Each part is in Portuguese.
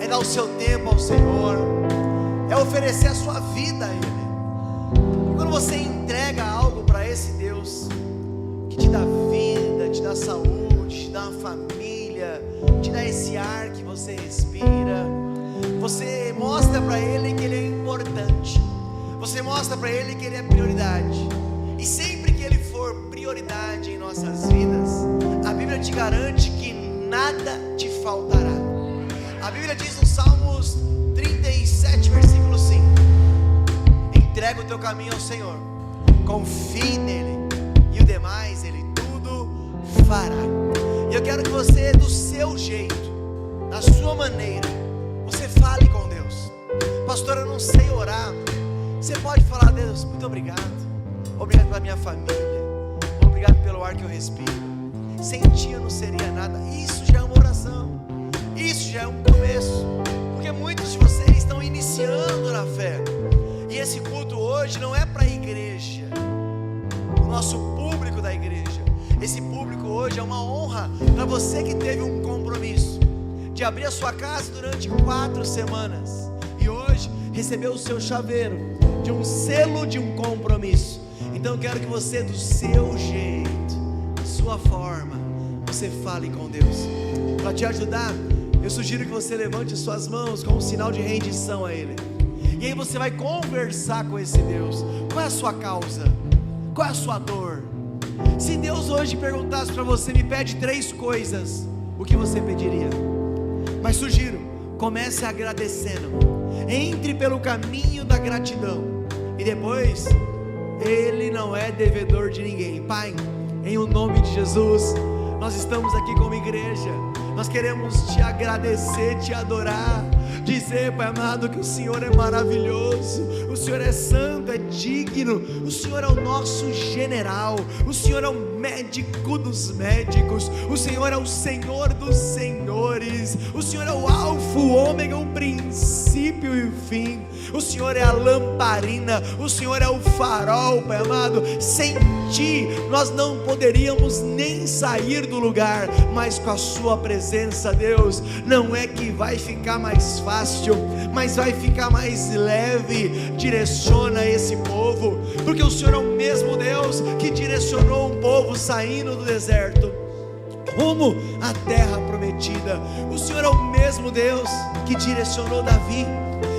dar o seu tempo ao Senhor, é oferecer a sua vida a Ele. E quando você entrega algo para esse Deus que te dá vida, te dá saúde, te dá uma família, te dá esse ar que você respira, você mostra para Ele que Ele é importante, você mostra para Ele que Ele é prioridade. E sempre que Ele for prioridade em nossas vidas, a Bíblia te garante que nada te faltará. A Bíblia diz no Salmos 37, versículo 5: entrega o teu caminho ao Senhor, confie nele, e o demais Ele tudo fará. E eu quero que você, do seu jeito, da sua maneira, você fale com Deus. Pastor, eu não sei orar. Você pode falar: Deus, muito obrigado. Obrigado pela minha família, obrigado pelo ar que eu respiro. Sem ti eu não seria nada. Isso já é uma oração, isso já é um começo, porque muitos de vocês estão iniciando na fé. E esse culto hoje não é para a igreja, o nosso público da igreja. Esse público hoje é uma honra para você que teve um compromisso de abrir a sua casa durante 4 semanas e hoje recebeu o seu chaveiro de um selo de um compromisso. Então eu quero que você, do seu jeito, da sua forma, você fale com Deus. Para te ajudar, eu sugiro que você levante suas mãos com um sinal de rendição a Ele. E aí você vai conversar com esse Deus. Qual é a sua causa? Qual é a sua dor? Se Deus hoje perguntasse para você: me pede 3 coisas, o que você pediria? Mas sugiro, comece agradecendo. Entre pelo caminho da gratidão. E depois, Ele não é devedor de ninguém. Pai, em o nome de Jesus, nós estamos aqui como igreja. Nós queremos te agradecer, te adorar, dizer, Pai amado, que o Senhor é maravilhoso, o Senhor é santo, é digno, o Senhor é o nosso general, o Senhor é o médico dos médicos, o Senhor é o Senhor dos senhores, o Senhor é o alfa, o ômega, o princípio e o fim, o Senhor é a lamparina, o Senhor é o farol, Pai amado. Sem Ti nós não poderíamos nem sair do lugar, mas com a Sua presença, Deus, não é que vai ficar mais fácil, mas vai ficar mais leve. Direciona esse povo, porque o Senhor é o mesmo Deus que direcionou um povo saindo do deserto rumo à terra prometida. O Senhor é o mesmo Deus que direcionou Davi,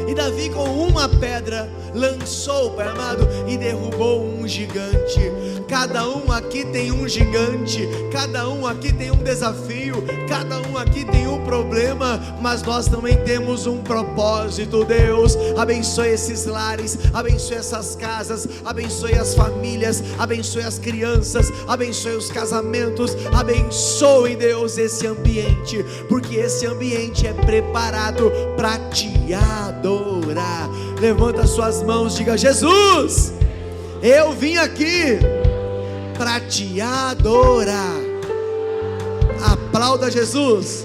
e Davi com uma pedra lançou, Pai amado, e derrubou um gigante. Cada um aqui tem um gigante, cada um aqui tem um desafio, cada um aqui tem um problema, mas nós também temos um propósito. Deus, abençoe esses lares, abençoe essas casas, abençoe as famílias, abençoe as crianças, abençoe os casamentos, abençoe, Deus, esse ambiente, porque esse ambiente é preparado para te adorar. Levanta suas mãos, diga: Jesus, eu vim aqui para te adorar. Aplauda Jesus.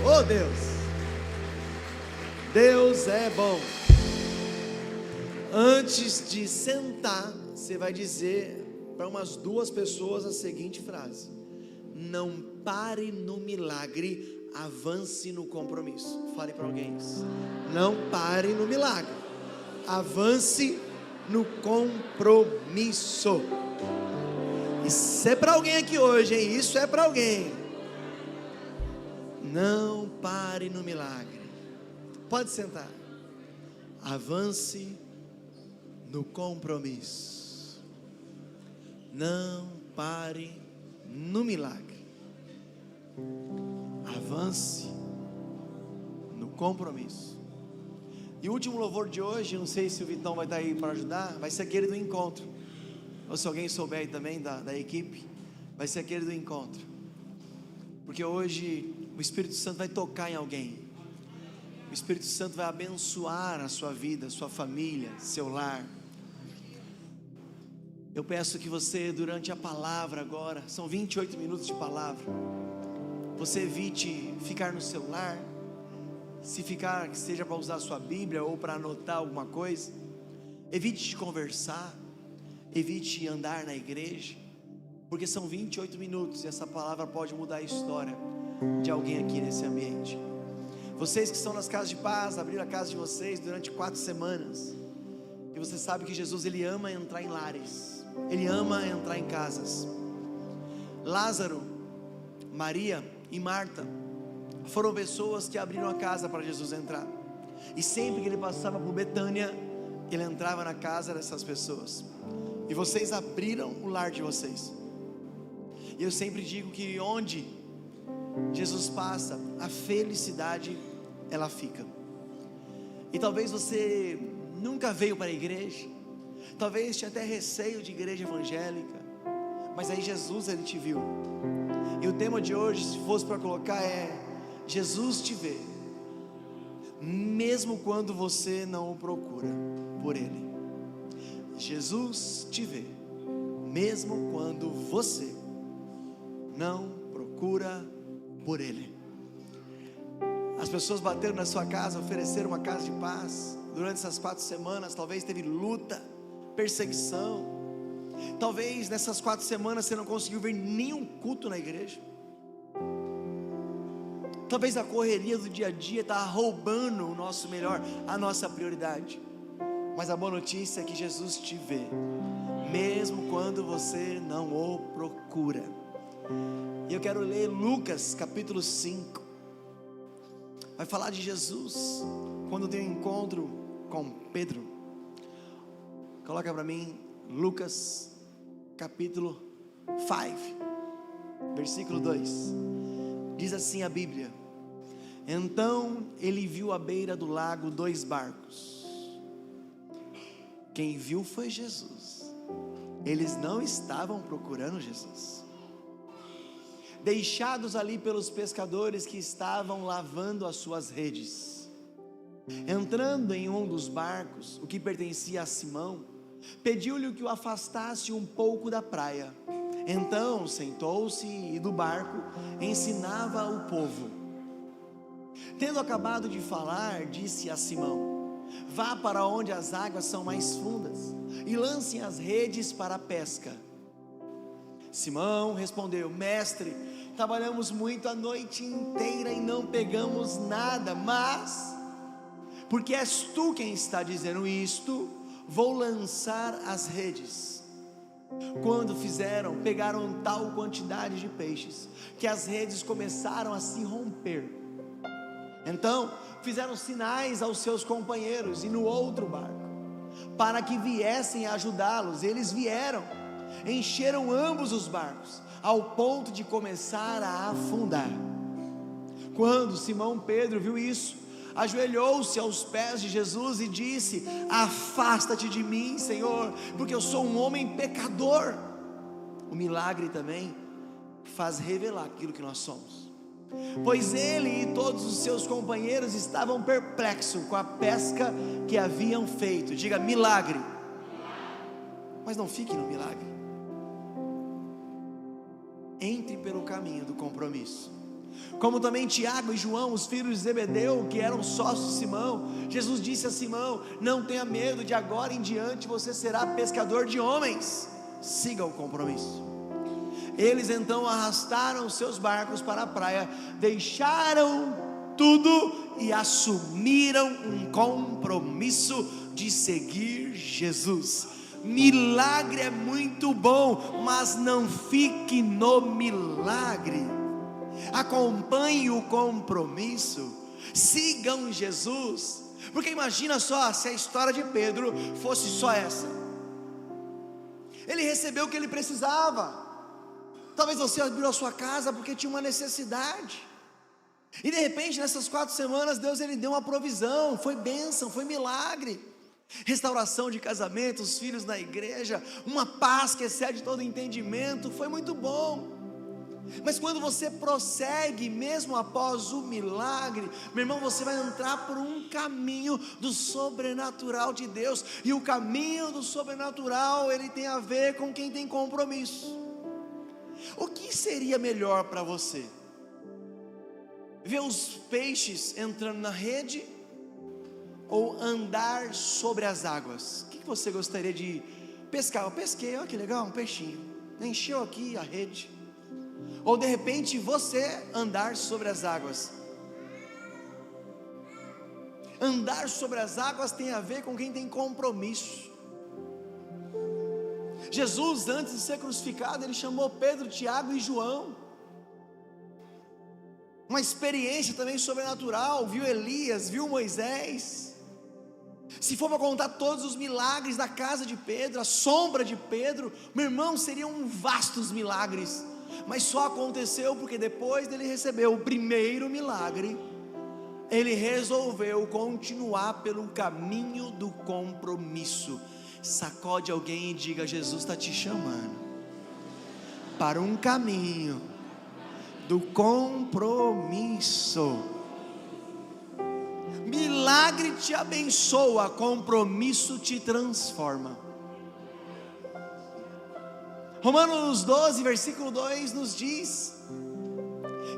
Oh Deus, Deus é bom. Antes de sentar, você vai dizer para umas 2 pessoas a seguinte frase: não pare no milagre, avance no compromisso. Fale para alguém isso. Não pare no milagre, avance no compromisso. Isso é para alguém aqui hoje, hein? Isso é para alguém. Não pare no milagre. Pode sentar. Avance no compromisso. Não pare no milagre. Avance no compromisso. E o último louvor de hoje, não sei se o Vitão vai estar aí para ajudar, vai ser aquele do encontro. Ou se alguém souber aí também da equipe, vai ser aquele do encontro. Porque hoje o Espírito Santo vai tocar em alguém. O Espírito Santo vai abençoar a sua vida, a sua família, seu lar. Eu peço que você, durante a palavra agora, são 28 minutos de palavra, você evite ficar no celular. Se ficar, que seja para usar a sua Bíblia ou para anotar alguma coisa. Evite de conversar, evite andar na igreja, porque são 28 minutos e essa palavra pode mudar a história. de alguém aqui nesse ambiente. Vocês que estão nas casas de paz, abriram a casa de vocês durante 4 semanas, e você sabe que Jesus, Ele ama entrar em lares, Ele ama entrar em casas. Lázaro, Maria e Marta foram pessoas que abriram a casa para Jesus entrar, e sempre que Ele passava por Betânia, Ele entrava na casa dessas pessoas, e vocês abriram o lar de vocês. E eu sempre digo que onde Jesus passa, a felicidade ela fica. E talvez você nunca veio para a igreja, talvez tinha até receio de igreja evangélica, mas aí Jesus, Ele te viu. E o tema de hoje, se fosse para colocar, é: Jesus te vê, mesmo quando você não o procura por Ele. Jesus te vê, mesmo quando você não procura por Ele. As pessoas bateram na sua casa, ofereceram uma casa de paz. Durante essas 4 semanas, talvez teve luta, perseguição. Talvez nessas 4 semanas você não conseguiu ver nenhum culto na igreja. Talvez a correria do dia a dia está roubando o nosso melhor, a nossa prioridade. Mas a boa notícia é que Jesus te vê, mesmo quando você não o procura. E eu quero ler Lucas capítulo 5. Vai falar de Jesus quando tem um encontro com Pedro. Coloca para mim Lucas capítulo 5, versículo 2. Diz assim a Bíblia: então ele viu à beira do lago 2 barcos. Quem viu foi Jesus. Eles não estavam procurando Jesus, deixados ali pelos pescadores que estavam lavando as suas redes. Entrando em um dos barcos, o que pertencia a Simão, pediu-lhe que o afastasse um pouco da praia. Então sentou-se e do barco ensinava o povo. Tendo acabado de falar, disse a Simão: vá para onde as águas são mais fundas e lancem as redes para a pesca. Simão respondeu: mestre, trabalhamos muito a noite inteira e não pegamos nada, mas porque és tu quem está dizendo isto, vou lançar as redes. Quando fizeram, pegaram tal quantidade de peixes que as redes começaram a se romper. Então fizeram sinais aos seus companheiros e no outro barco, para que viessem ajudá-los. Eles vieram, encheram ambos os barcos, ao ponto de começar a afundar. Quando Simão Pedro viu isso, ajoelhou-se aos pés de Jesus e disse: afasta-te de mim, Senhor, porque eu sou um homem pecador. O milagre também faz revelar aquilo que nós somos, pois ele e todos os seus companheiros estavam perplexos com a pesca que haviam feito. Diga: milagre. Mas não fique no milagre, entre pelo caminho do compromisso. Como também Tiago e João, os filhos de Zebedeu, que eram sócios de Simão, Jesus disse a Simão: não tenha medo, de agora em diante você será pescador de homens. Siga o compromisso. Eles então arrastaram seus barcos para a praia, deixaram tudo e assumiram um compromisso de seguir Jesus. Milagre é muito bom, mas não fique no milagre. Acompanhe o compromisso, sigam Jesus. Porque imagina só, se a história de Pedro fosse só essa. Ele recebeu o que ele precisava. Talvez você abriu a sua casa porque tinha uma necessidade, e de repente nessas 4 semanas Deus ele deu uma provisão. Foi bênção, foi milagre, restauração de casamento, os filhos na igreja, uma paz que excede todo entendimento. Foi muito bom. Mas quando você prossegue mesmo após o milagre, meu irmão, você vai entrar por um caminho do sobrenatural de Deus. E o caminho do sobrenatural, ele tem a ver com quem tem compromisso. O que seria melhor para você? Ver os peixes entrando na rede ou andar sobre as águas? O que você gostaria de pescar? Eu pesquei, olha que legal, um peixinho, encheu aqui a rede. ou de repente você andar sobre as águas. Andar sobre as águas tem a ver com quem tem compromisso. Jesus, antes de ser crucificado, ele chamou Pedro, Tiago e João. Uma experiência também sobrenatural, viu Elias, viu Moisés. Se for para contar todos os milagres da casa de Pedro, a sombra de Pedro, meu irmão, seriam vastos milagres. Mas só aconteceu porque depois dele receber o primeiro milagre, ele resolveu continuar pelo caminho do compromisso. Sacode alguém e diga: Jesus está te chamando para um caminho do compromisso. Milagre te abençoa, compromisso te transforma. Romanos 12, versículo 2 nos diz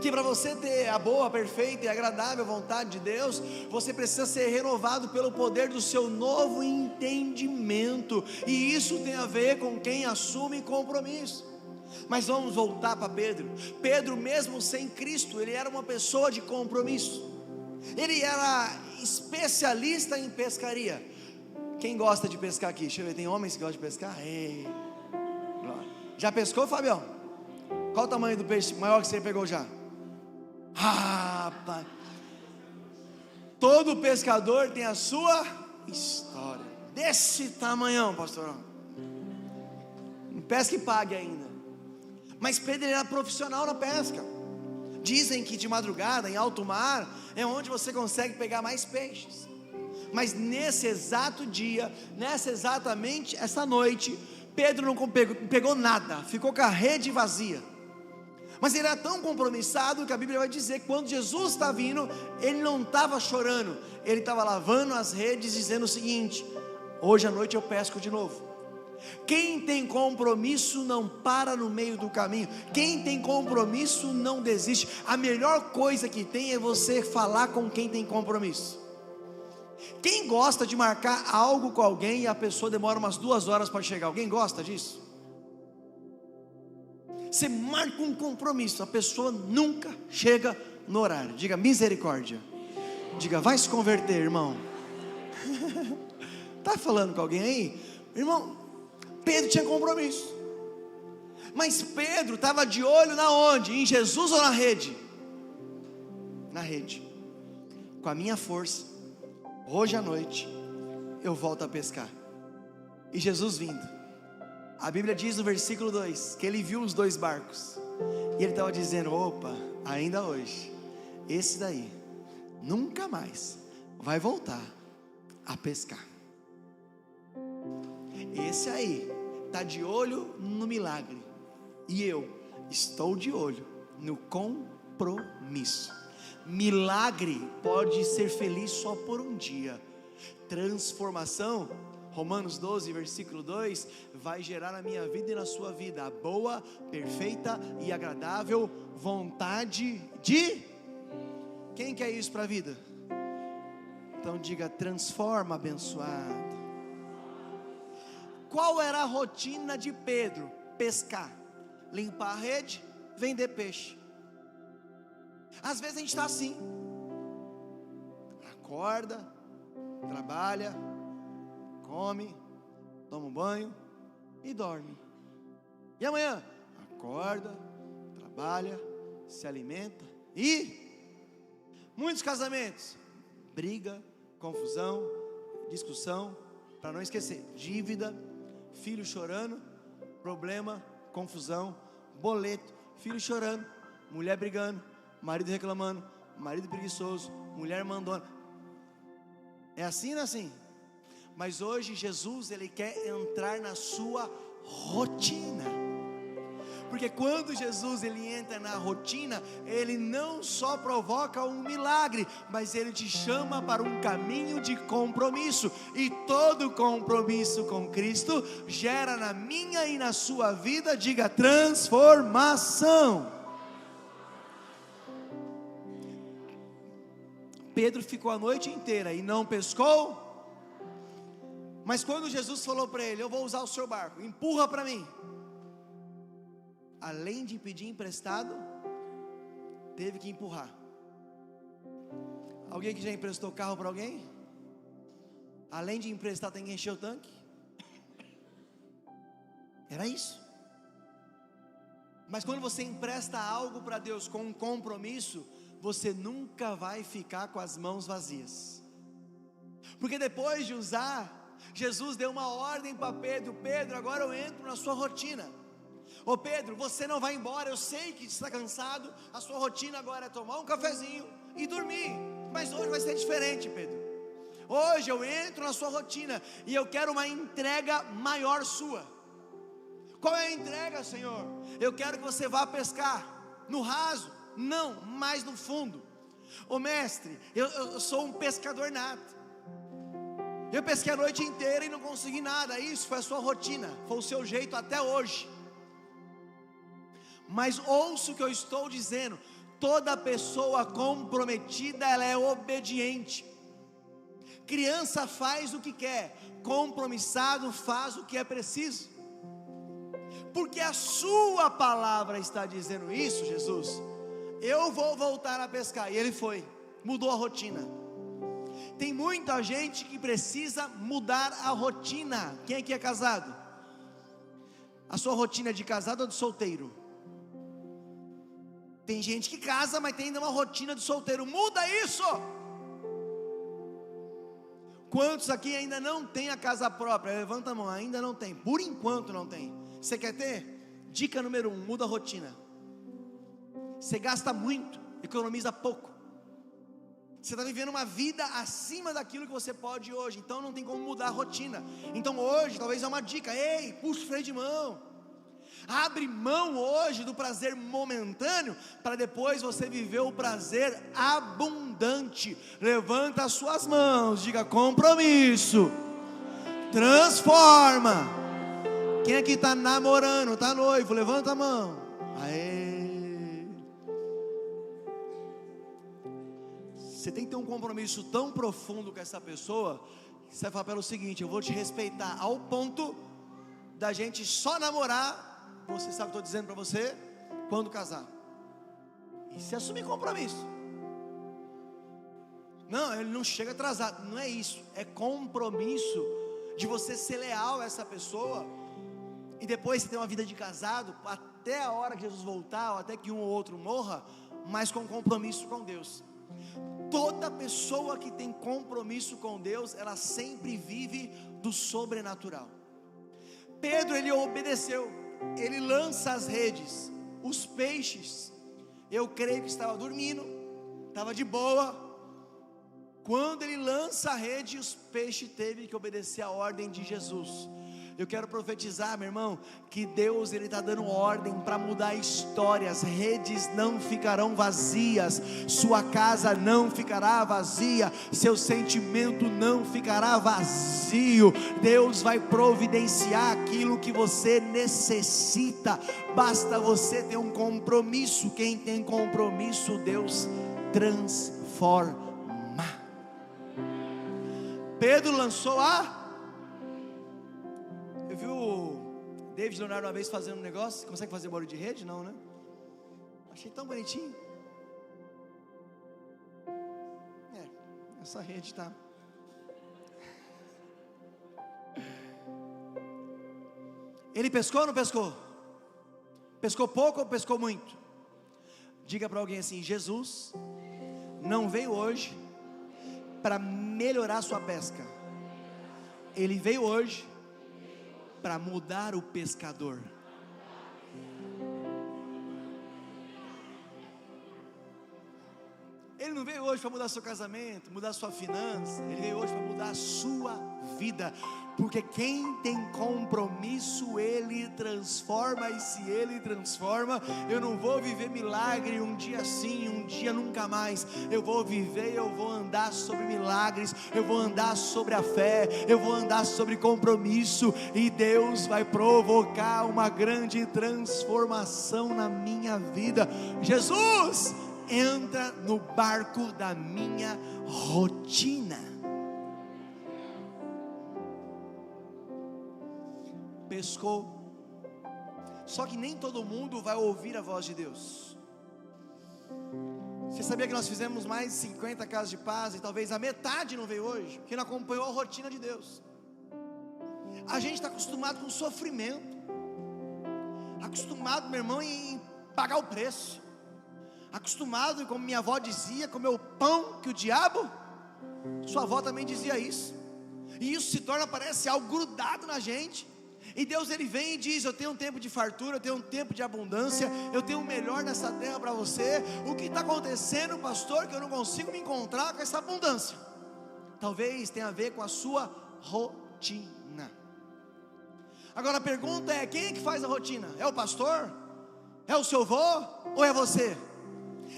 que para você ter a boa, perfeita e agradável vontade de Deus, você precisa ser renovado pelo poder do seu novo entendimento, e isso tem a ver com quem assume compromisso. Mas vamos voltar para Pedro. Pedro, mesmo sem Cristo, ele era uma pessoa de compromisso. Ele era especialista em pescaria. Quem gosta de pescar aqui? Deixa eu ver, tem homens que gostam de pescar? Ei. Já pescou, Fabião? Qual o tamanho do peixe maior que você pegou já? Rapaz, todo pescador tem a sua história. Desse tamanhão, pastorão. Não pesca e pague ainda. Mas Pedro era profissional na pesca. Dizem que de madrugada, em alto mar, é onde você consegue pegar mais peixes. Mas nesse exato dia, exatamente essa noite, Pedro não pegou nada, ficou com a rede vazia. Mas ele era tão compromissado que a Bíblia vai dizer que quando Jesus está vindo, ele não estava chorando, ele estava lavando as redes, dizendo o seguinte: hoje à noite eu pesco de novo. Quem tem compromisso não para no meio do caminho. Quem tem compromisso não desiste. A melhor coisa que tem é você falar com quem tem compromisso. Quem gosta de marcar algo com alguém e a pessoa demora umas 2 horas para chegar? Alguém gosta disso? Você marca um compromisso, a pessoa nunca chega no horário. Diga misericórdia. Diga, vai se converter, irmão. Está falando com alguém aí? Irmão, Pedro tinha compromisso. Mas Pedro estava de olho na onde? Em Jesus ou na rede? Na rede. Com a minha força, hoje à noite eu volto a pescar. E Jesus vindo, a Bíblia diz no versículo 2 que ele viu os 2 barcos, e ele estava dizendo: opa, ainda hoje, esse daí nunca mais vai voltar a pescar. Esse aí está de olho no milagre, e eu estou de olho no compromisso. Milagre pode ser feliz só por um dia. Transformação, Romanos 12, versículo 2, vai gerar na minha vida e na sua vida a boa, perfeita e agradável vontade de... Quem quer isso para a vida? Então diga: transforma, abençoado. Qual era a rotina de Pedro? Pescar, limpar a rede, vender peixe. Às vezes a gente está assim, acorda, trabalha, come, toma um banho e dorme. E amanhã? Acorda, trabalha, se alimenta e... Muitos casamentos, briga, confusão, discussão, para não esquecer, dívida, filho chorando, problema, confusão, boleto, filho chorando, mulher brigando, marido reclamando, marido preguiçoso, mulher mandona. É assim, não é assim? Mas hoje Jesus, ele quer entrar na sua rotina. Porque quando Jesus ele entra na rotina, ele não só provoca um milagre, mas ele te chama para um caminho de compromisso. E todo compromisso com Cristo gera na minha e na sua vida, diga, transformação. Pedro ficou a noite inteira e não pescou. Mas quando Jesus falou para ele: eu vou usar o seu barco, empurra para mim. além de pedir emprestado, teve que empurrar. Alguém que já emprestou carro para alguém? Além de emprestar, tem que encher o tanque? Era isso. Mas quando você empresta algo para Deus com um compromisso, você nunca vai ficar com as mãos vazias. Porque depois de usar, Jesus deu uma ordem para Pedro: Pedro, agora eu entro na sua rotina. Ô Pedro, você não vai embora, eu sei que está cansado, a sua rotina agora é tomar um cafezinho e dormir, mas hoje vai ser diferente, Pedro. Hoje eu entro na sua rotina e eu quero uma entrega maior sua. Qual é a entrega, Senhor? Eu quero que você vá pescar, no raso, não, mais no fundo. Ô mestre, eu sou um pescador nato, eu pesquei a noite inteira e não consegui nada. Isso foi a sua rotina, foi o seu jeito até hoje. Mas ouça o que eu estou dizendo: toda pessoa comprometida, ela é obediente. Criança faz o que quer, compromissado faz o que é preciso. Porque a sua palavra está dizendo isso, Jesus. Eu vou voltar a pescar. E ele foi, mudou a rotina. Tem muita gente que precisa mudar a rotina. Quem aqui é casado? A sua rotina é de casado ou de solteiro? Tem gente que casa, mas tem ainda uma rotina de solteiro. Muda isso. Quantos aqui ainda não tem a casa própria? Levanta a mão. Ainda não tem, por enquanto não tem. Você quer ter? Dica número 1, muda a rotina. Você gasta muito, economiza pouco. Você está vivendo uma vida acima daquilo que você pode hoje, então não tem como mudar a rotina. Então hoje, talvez é uma dica: ei, puxa o freio de mão. Abre mão hoje do prazer momentâneo, para depois você viver o prazer abundante. Levanta as suas mãos, diga: compromisso transforma. Quem aqui está namorando, está noivo, levanta a mão. Aê. Você tem que ter um compromisso tão profundo com essa pessoa, que você vai falar para ela o seguinte: eu vou te respeitar ao ponto da gente só namorar. Você sabe o que eu estou dizendo para você? Quando casar. E se assumir compromisso. Não, ele não chega atrasado. Não é isso. É compromisso de você ser leal a essa pessoa. E depois você ter uma vida de casado até a hora que Jesus voltar, ou até que um ou outro morra, mas com compromisso com Deus. Toda pessoa que tem compromisso com Deus, ela sempre vive do sobrenatural. Pedro, ele obedeceu. Ele lança as redes, os peixes, eu creio que estava dormindo, estava de boa. Quando ele lança a rede, os peixes teve que obedecer a ordem de Jesus. Eu quero profetizar, meu irmão, que Deus, Ele está dando ordem para mudar histórias. Redes não ficarão vazias, sua casa não ficará vazia, seu sentimento não ficará vazio. Deus vai providenciar aquilo que você necessita, basta você ter um compromisso. Quem tem compromisso, Deus transforma. Pedro lançou Eu vi o David Leonardo uma vez fazendo um negócio. Consegue fazer barulho de rede? Não, né? Achei tão bonitinho. Essa rede tá. Ele pescou ou não pescou? Pescou pouco ou pescou muito? Diga para alguém assim: Jesus não veio hoje para melhorar sua pesca. Ele veio hoje para mudar o pescador. Ele não veio hoje para mudar seu casamento, mudar sua finança. Ele veio hoje para mudar a sua vida. Porque quem tem compromisso, Ele transforma. E se Ele transforma, eu não vou viver milagre um dia sim, um dia nunca mais. Eu vou viver, eu vou andar sobre milagres, eu vou andar sobre a fé, eu vou andar sobre compromisso. E Deus vai provocar uma grande transformação na minha vida. Jesus, entra no barco da minha rotina. Pescou. Só que nem todo mundo vai ouvir a voz de Deus. Você sabia que nós fizemos mais de 50 casas de paz e talvez a metade não veio hoje, porque não acompanhou a rotina de Deus. A gente está acostumado com sofrimento, acostumado, meu irmão, em pagar o preço, acostumado, como minha avó dizia, comer o pão que o diabo, sua avó também dizia isso, e isso se torna, parece algo grudado na gente. E Deus, Ele vem e diz: eu tenho um tempo de fartura, eu tenho um tempo de abundância, eu tenho o melhor nessa terra para você. O que está acontecendo, pastor, que eu não consigo me encontrar com essa abundância? Talvez tenha a ver com a sua rotina. Agora a pergunta é: quem é que faz a rotina? É o pastor? É o seu avô? Ou é você?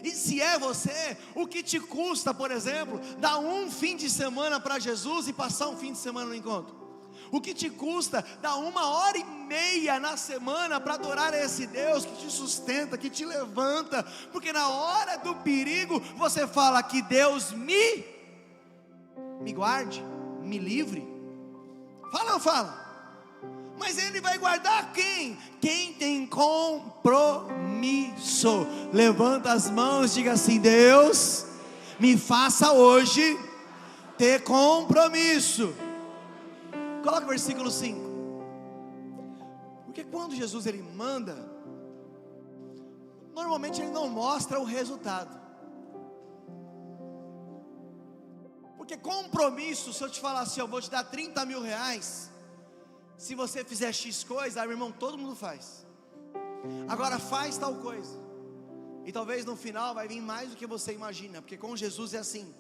E se é você, o que te custa, por exemplo, dar um fim de semana para Jesus e passar um fim de semana no encontro? O que te custa dar 1h30 na semana para adorar a esse Deus que te sustenta, que te levanta? Porque na hora do perigo você fala: que Deus me guarde, me livre. Fala ou não fala? Mas Ele vai guardar quem? Quem tem compromisso. Levanta as mãos e diga assim: Deus, me faça hoje ter compromisso. Coloca o versículo 5. Porque quando Jesus Ele manda, normalmente Ele não mostra o resultado. Porque compromisso, se eu te falar assim: eu vou te dar 30 mil reais, se você fizer X coisa, meu irmão, todo mundo faz. Agora faz tal coisa, e talvez no final vai vir mais do que você imagina. Porque com Jesus é assim: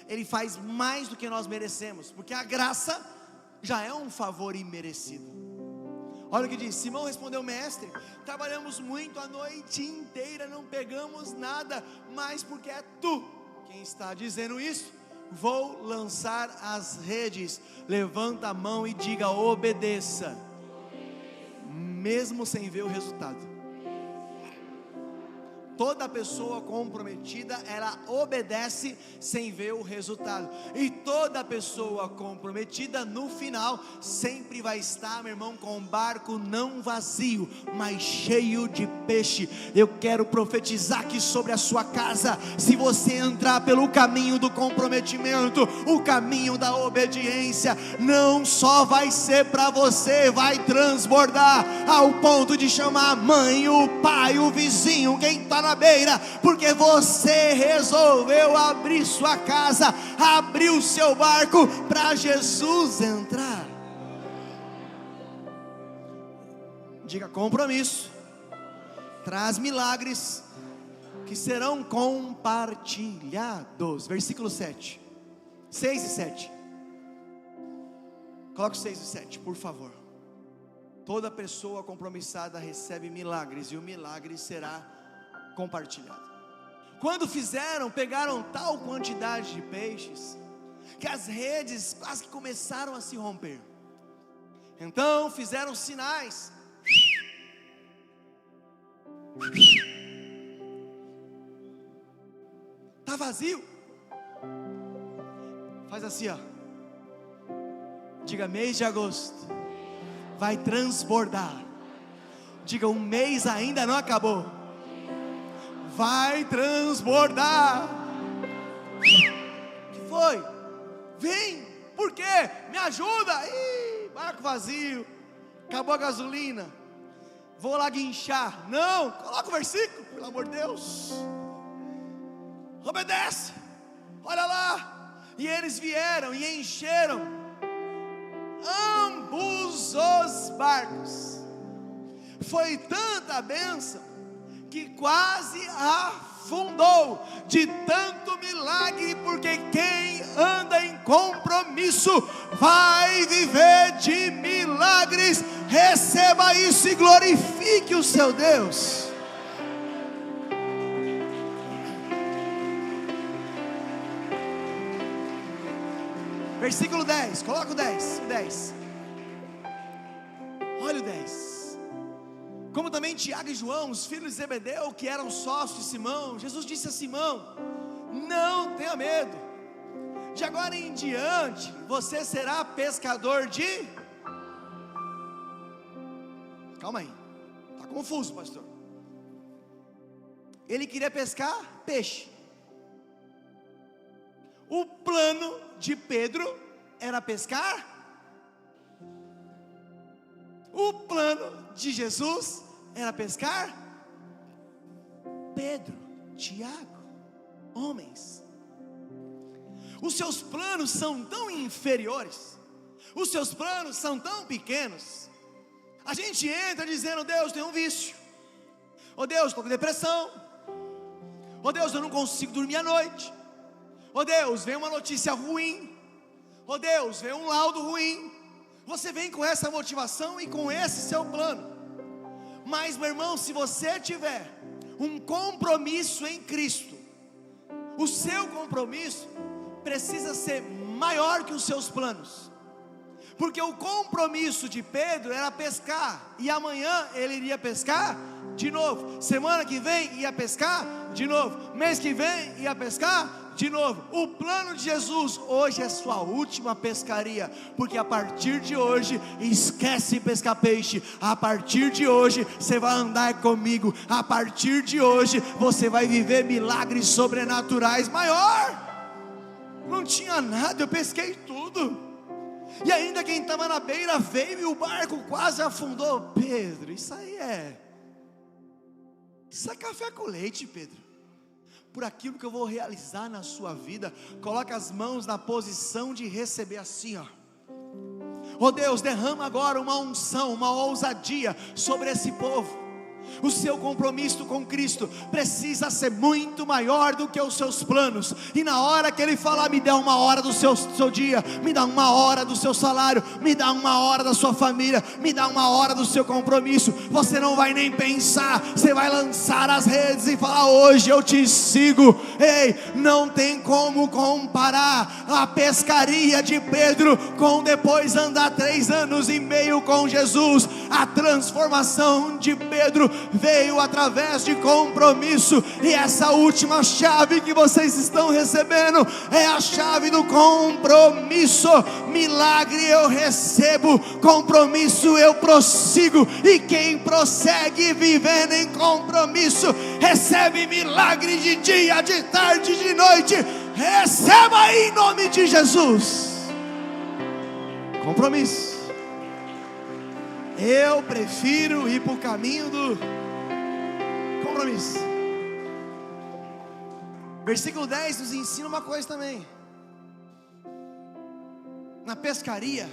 Ele faz mais do que nós merecemos, porque a graça já é um favor imerecido. Olha o que diz: Simão respondeu: mestre, trabalhamos muito a noite inteira, não pegamos nada, mas porque é tu quem está dizendo isso, vou lançar as redes. Levanta a mão e diga: obedeça, mesmo sem ver o resultado. Toda pessoa comprometida, ela obedece sem ver o resultado. E toda pessoa comprometida, no final, sempre vai estar, meu irmão, com o barco não vazio, mas cheio de peixe. Eu quero profetizar aqui sobre a sua casa: se você entrar pelo caminho do comprometimento, o caminho da obediência, não só vai ser para você, vai transbordar ao ponto de chamar a mãe, o pai, o vizinho, quem está na beira, porque você resolveu abrir sua casa, abrir o seu barco para Jesus entrar. Diga: compromisso traz milagres que serão compartilhados. Versículo 7, 6 e 7. Coloque 6 e 7, por favor. Toda pessoa compromissada recebe milagres, e o milagre será compartilhado. Quando pegaram tal quantidade de peixes, que as redes quase que começaram a se romper. Então fizeram sinais. Está vazio. Faz assim, ó. Diga: mês de agosto vai transbordar. Diga: um mês ainda não acabou, vai transbordar. Que foi? Vem. Por quê? Me ajuda. Ih, barco vazio, acabou a gasolina, vou lá guinchar. Não, coloca o versículo, pelo amor de Deus. Obedece. Olha lá. E eles vieram e encheram ambos os barcos. Foi tanta a bênção que quase afundou, de tanto milagre. Porque quem anda em compromisso vai viver de milagres. Receba isso e glorifique o seu Deus. Versículo 10, coloca o 10. Olha o 10. Como também Tiago e João, os filhos de Zebedeu, que eram sócios de Simão, Jesus disse a Simão: não tenha medo, de agora em diante você será pescador de... Calma aí, está confuso, pastor. Ele queria pescar peixe. O plano de Pedro era pescar. O plano de Jesus era pescar Pedro, Tiago, homens. Os seus planos são tão inferiores, os seus planos são tão pequenos. A gente entra dizendo: Deus, tem um vício. Oh Deus, estou com depressão. Oh Deus, eu não consigo dormir à noite. Oh Deus, vem uma notícia ruim. Oh Deus, vem um laudo ruim. Você vem com essa motivação e com esse seu plano. Mas meu irmão, se você tiver um compromisso em Cristo, o seu compromisso precisa ser maior que os seus planos. Porque o compromisso de Pedro era pescar, e amanhã ele iria pescar de novo, semana que vem ia pescar de novo, mês que vem ia pescar de novo. O plano de Jesus hoje é sua última pescaria, porque a partir de hoje, esquece pescar peixe. A partir de hoje você vai andar comigo. A partir de hoje você vai viver milagres sobrenaturais maior. Não tinha nada, eu pesquei tudo. E ainda quem estava na beira veio e o barco quase afundou. Pedro, isso é café com leite, Pedro. Por aquilo que eu vou realizar na sua vida, coloca as mãos na posição de receber assim, ó. Oh Deus, derrama agora uma unção, uma ousadia sobre esse povo. O seu compromisso com Cristo precisa ser muito maior do que os seus planos. E na hora que Ele falar: me dá uma hora do seu dia, me dá uma hora do seu salário, me dá uma hora da sua família, me dá uma hora do seu compromisso, você não vai nem pensar, você vai lançar as redes e falar: hoje eu te sigo. Ei, não tem como comparar a pescaria de Pedro com depois andar 3 anos e meio com Jesus. A transformação de Pedro veio através de compromisso, e essa última chave que vocês estão recebendo é a chave do compromisso. Milagre eu recebo, compromisso eu prossigo, e quem prossegue vivendo em compromisso recebe milagre de dia, de tarde, de noite. Receba aí em nome de Jesus. Compromisso. Eu prefiro ir para o caminho do compromisso. Versículo 10 nos ensina uma coisa também. Na pescaria,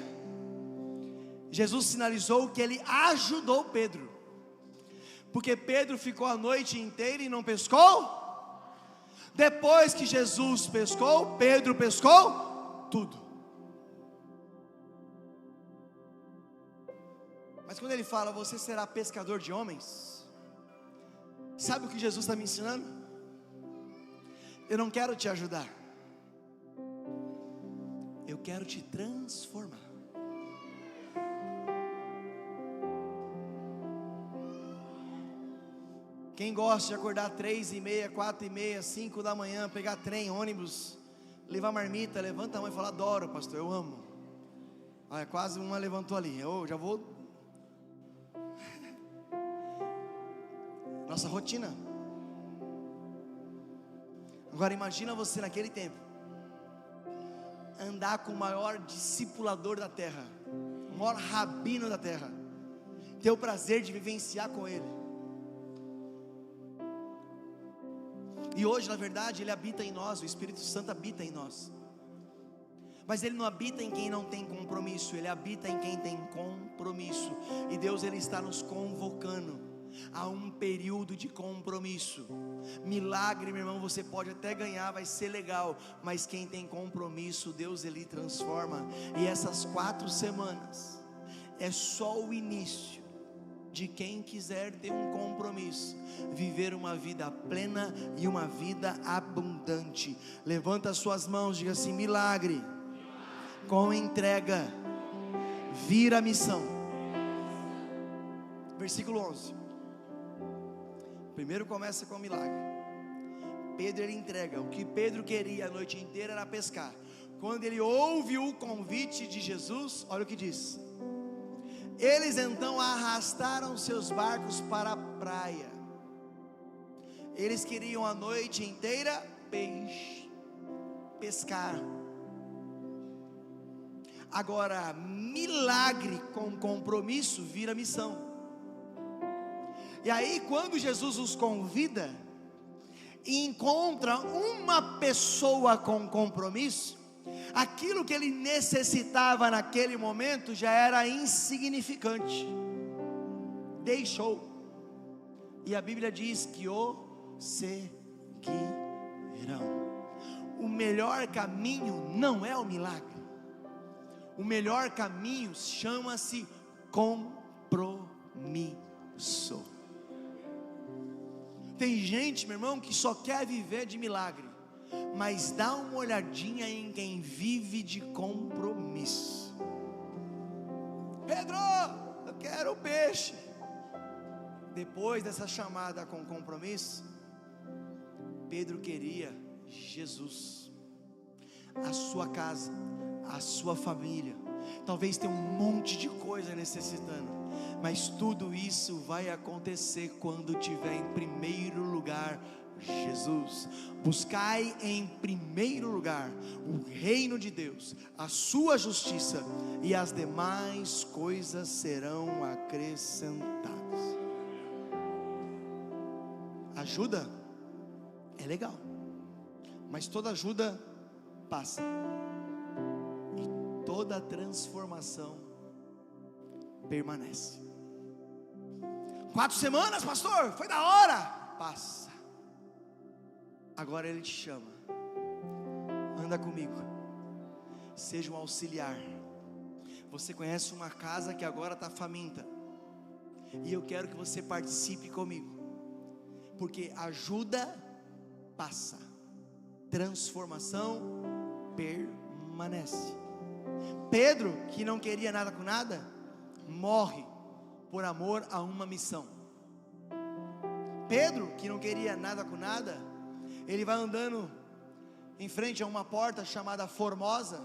Jesus sinalizou que Ele ajudou Pedro, porque Pedro ficou a noite inteira e não pescou. Depois que Jesus pescou, Pedro pescou tudo. Mas quando Ele fala: você será pescador de homens, sabe o que Jesus está me ensinando? Eu não quero te ajudar, eu quero te transformar. Quem gosta de acordar 3h30, 4h30, 5 da manhã, pegar trem, ônibus, levar marmita, levanta a mão e fala: adoro, pastor, eu amo. Ah, quase uma levantou ali. Eu já vou. Nossa rotina. Agora imagina você naquele tempo andar com o maior discipulador da terra, o maior rabino da terra, ter o prazer de vivenciar com ele. E hoje, na verdade, Ele habita em nós, o Espírito Santo habita em nós. Mas Ele não habita em quem não tem compromisso, Ele habita em quem tem compromisso. E Deus, Ele está nos convocando a um período de compromisso. Milagre, meu irmão, você pode até ganhar, vai ser legal, mas quem tem compromisso, Deus, Ele transforma. E essas 4 semanas é só o início de quem quiser ter um compromisso, viver uma vida plena e uma vida abundante. Levanta as suas mãos, diga assim: milagre com entrega vira missão. Versículo 11. Primeiro começa com milagre. Pedro, ele entrega. O que Pedro queria a noite inteira era pescar. Quando ele ouve o convite de Jesus, olha o que diz: Eles então arrastaram seus barcos para a praia. Eles queriam a noite inteira pescar. Agora, milagre com compromisso vira missão. E aí, quando Jesus os convida e encontra uma pessoa com compromisso, aquilo que ele necessitava naquele momento já era insignificante. Deixou. E a Bíblia diz que o seguirão. O melhor caminho não é o milagre. O melhor caminho chama-se compromisso. Tem gente, meu irmão, que só quer viver de milagre, mas dá uma olhadinha em quem vive de compromisso. Pedro, eu quero o peixe. Depois dessa chamada com compromisso, Pedro queria Jesus, a sua casa, a sua família. Talvez tenha um monte de coisa necessitando, mas tudo isso vai acontecer quando tiver em primeiro lugar Jesus. Buscai em primeiro lugar o reino de Deus, a sua justiça, e as demais coisas serão acrescentadas. Ajuda é legal, mas toda ajuda passa, e toda transformação permanece. 4 semanas, pastor, foi da hora. Passa. Agora ele te chama. Anda comigo. Seja um auxiliar. Você conhece uma casa que agora está faminta, e eu quero que você participe comigo, porque ajuda passa, transformação permanece. Pedro, que não queria nada com nada, morre por amor a uma missão. Pedro, que não queria nada com nada, ele vai andando em frente a uma porta chamada Formosa,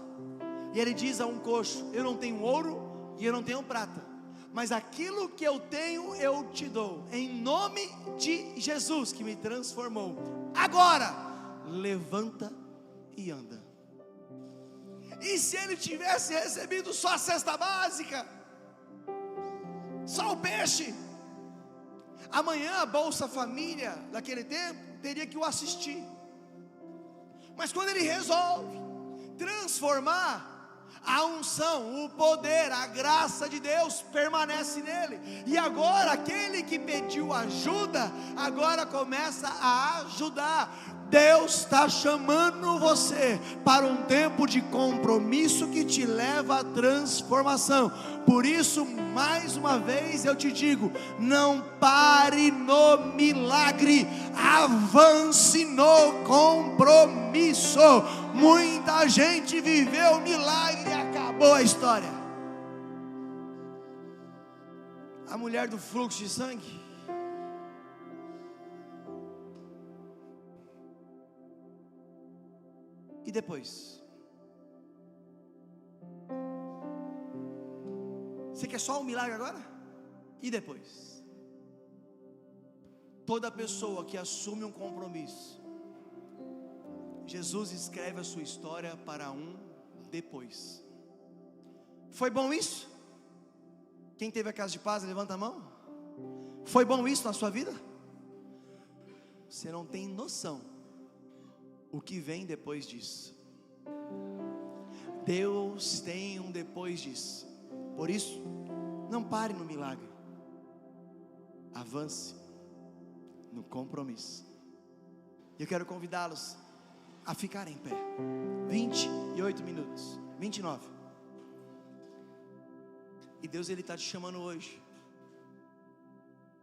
e ele diz a um coxo: eu não tenho ouro e eu não tenho prata, mas aquilo que eu tenho eu te dou, em nome de Jesus que me transformou. Agora levanta e anda. E se ele tivesse recebido só a cesta básica, só o peixe, amanhã a Bolsa Família daquele tempo teria que o assistir. Mas quando ele resolve transformar, a unção, o poder, a graça de Deus permanece nele. E agora aquele que pediu ajuda, agora começa a ajudar. Deus está chamando você para um tempo de compromisso que te leva à transformação. Por isso, mais uma vez eu te digo: não pare no milagre, avance no compromisso. Muita gente viveu o milagre e acabou a história. A mulher do fluxo de sangue, e depois? Você quer só um milagre agora? E depois? Toda pessoa que assume um compromisso, Jesus escreve a sua história para um depois. Foi bom isso? Quem teve a casa de paz, levanta a mão. Foi bom isso na sua vida? Você não tem noção o que vem depois disso. Deus tem um depois disso. Por isso, não pare no milagre, avance no compromisso. Eu quero convidá-los a ficar em pé. 28 minutos, 29. E Deus, Ele está te chamando hoje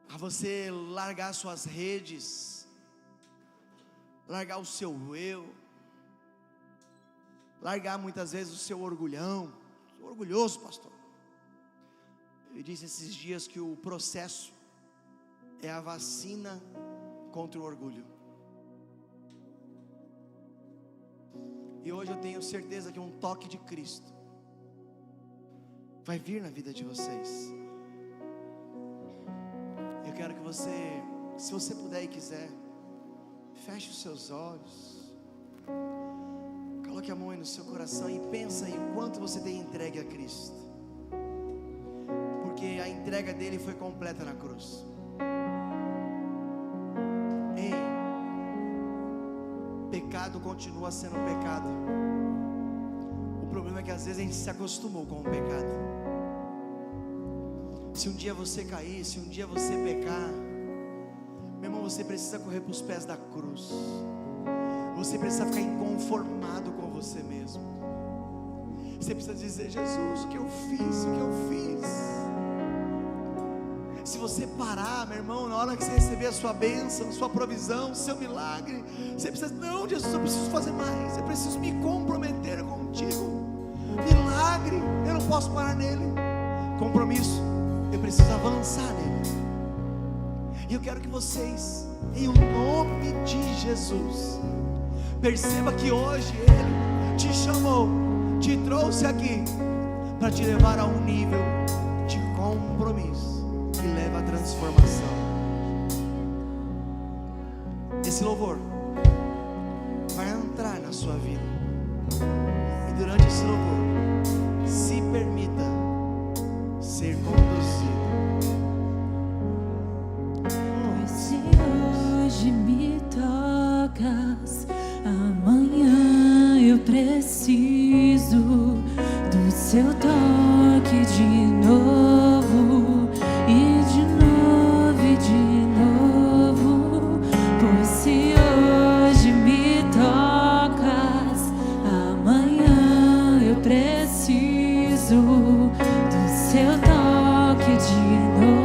a você largar suas redes, largar o seu eu, largar muitas vezes o seu orgulhão. Sou orgulhoso, pastor. Eu disse esses dias que o processo é a vacina contra o orgulho. E hoje eu tenho certeza que um toque de Cristo vai vir na vida de vocês. Eu quero que você, se você puder e quiser, feche os seus olhos, coloque a mão aí no seu coração e pensa aí o quanto você tem entregue a Cristo, porque a entrega dele foi completa na cruz. Ei, pecado continua sendo pecado. O problema é que às vezes a gente se acostumou com o pecado. Se um dia você cair, se um dia você pecar, meu irmão, você precisa correr para os pés da cruz. Você precisa ficar inconformado com você mesmo. Você precisa dizer: Jesus, o que eu fiz, o que eu fiz. Se você parar, meu irmão, na hora que você receber a sua bênção, sua provisão, seu milagre, você precisa: não, Jesus, eu preciso fazer mais, eu preciso me comprometer contigo. Milagre, eu não posso parar nele. Compromisso, eu preciso avançar nele. E eu quero que vocês, em nome de Jesus, perceba que hoje Ele te chamou, te trouxe aqui para te levar a um nível de compromisso que leva à transformação. Esse louvor vai entrar na sua vida, e durante esse louvor, se permita ser conduzido. Se hoje me tocas, amanhã eu preciso do seu toque de novo, e de novo, e de novo. Pois se hoje me tocas, amanhã eu preciso do seu toque de novo.